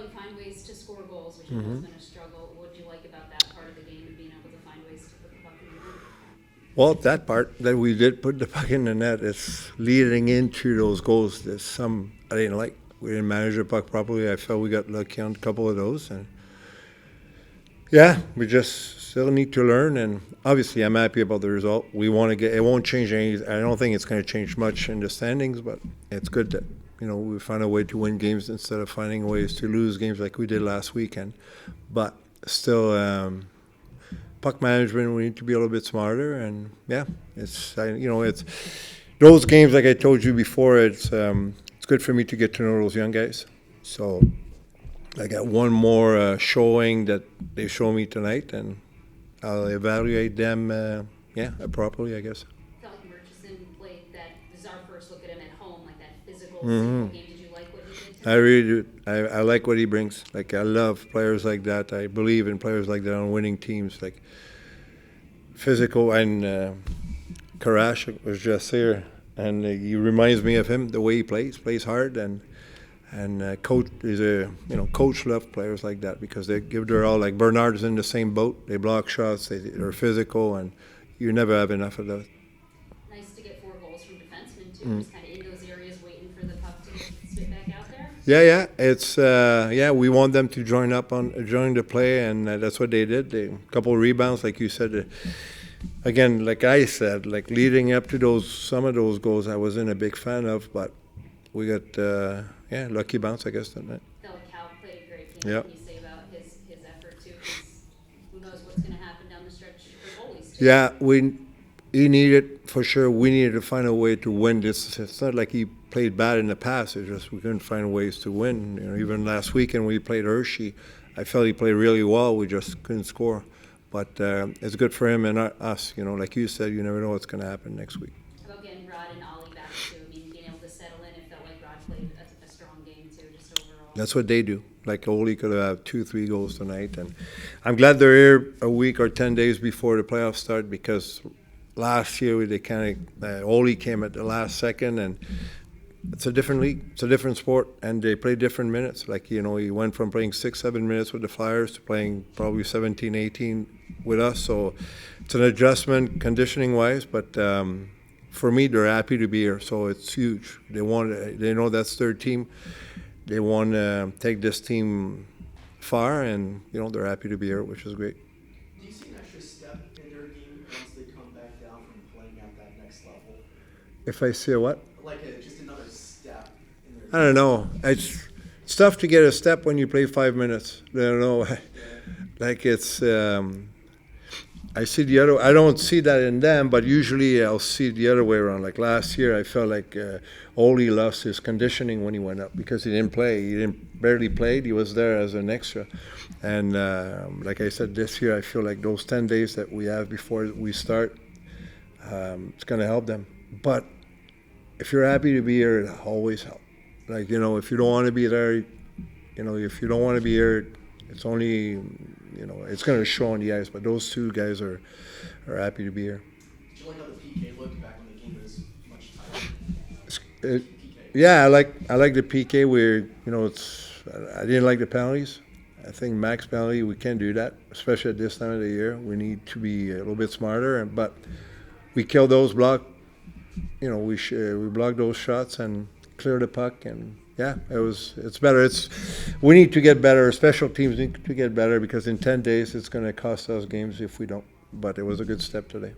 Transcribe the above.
well, you find ways to score goals, which has been a struggle. What do you like about that part of the game and being able to find ways to put the puck in the net? Well, that part that we did put the puck in the net is leading into those goals. There's some I didn't like. We didn't manage the puck properly. I felt we got lucky on a couple of those, and yeah, we just still need to learn. And obviously, I'm happy about the result. We want to get. It won't change any. I don't think it's going to change much in the standings, but it's good that we find a way to win games instead of finding ways to lose games like we did last weekend. But still. Puck management, we need to be a little bit smarter, and yeah, it's those games like I told you before. It's good for me to get to know those young guys. So I got one more showing that they show me tonight, and I'll evaluate them, properly, I guess. I felt like Murchison played that. This is our first look at him at home, like that physical game. Did you like what he did tonight? I really do. I like what he brings. Like, I love players like that. I believe in players like that on winning teams. Like, physical, and Karash was just here, and he reminds me of him, the way he plays hard, and coach is coach love players like that because they give their all. Like Bernard is in the same boat. They block shots. They're physical, and you never have enough of that. Nice to get 4 goals from defensemen too. Just kind of in those areas, waiting for the puck to spit back out there. Yeah. It's we want them to join the play, and that's what they did. A couple of rebounds, like you said. Again, like I said, like leading up to some of those goals, I wasn't a big fan of, but we got lucky bounce, I guess, that night. Felt like Cal played a great game. Yeah. What can you say about his effort too? 'Cause who knows what's going to happen down the stretch for goalies too. Yeah, he needed, for sure, we needed to find a way to win this. It's not like he played bad in the past. It's just we couldn't find ways to win. Even last weekend when we played Hershey, I felt he played really well. We just couldn't score. But it's good for him and us. Like you said, you never know what's going to happen next week. How about getting Rod and Ollie back too? I mean, being able to settle in, it felt like Rod played a strong game too, just overall. That's what they do. Like Ollie could have 2-3 goals tonight, and I'm glad they're here a week or 10 days before the playoffs start because last year they Ollie came at the last second, and it's a different league. It's a different sport, and they play different minutes. Like, he went from playing 6-7 minutes with the Flyers to playing probably 17-18 with us. So it's an adjustment conditioning-wise, but for me, they're happy to be here. So it's huge. They know that's their team. They want to take this team far, and they're happy to be here, which is great. Do you see an extra step in their game once they come back down from playing at that next level? If I see a what? Like just another step in their game? I don't know. It's tough to get a step when you play 5 minutes. I don't know. Like it's. I see the other. I don't see that in them, but usually I'll see the other way around. Like last year, I felt like Oli lost his conditioning when he went up because he didn't play. He barely played. He was there as an extra, and like I said, this year I feel like those 10 days that we have before we start, it's going to help them. But if you're happy to be here, it always helps. Like if you don't want to be there, if you don't want to be here, it's only. It's going to show on the ice, but those two guys are happy to be here. Did you like how the PK looked back when the game was much tighter? Yeah, I like the PK where I didn't like the penalties. I think max penalty, we can't do that, especially at this time of the year. We need to be a little bit smarter, but we killed those block. We blocked those shots and cleared the puck, and yeah, it's better. We need to get better. Special teams need to get better because in 10 days it's going to cost us games if we don't. But it was a good step today.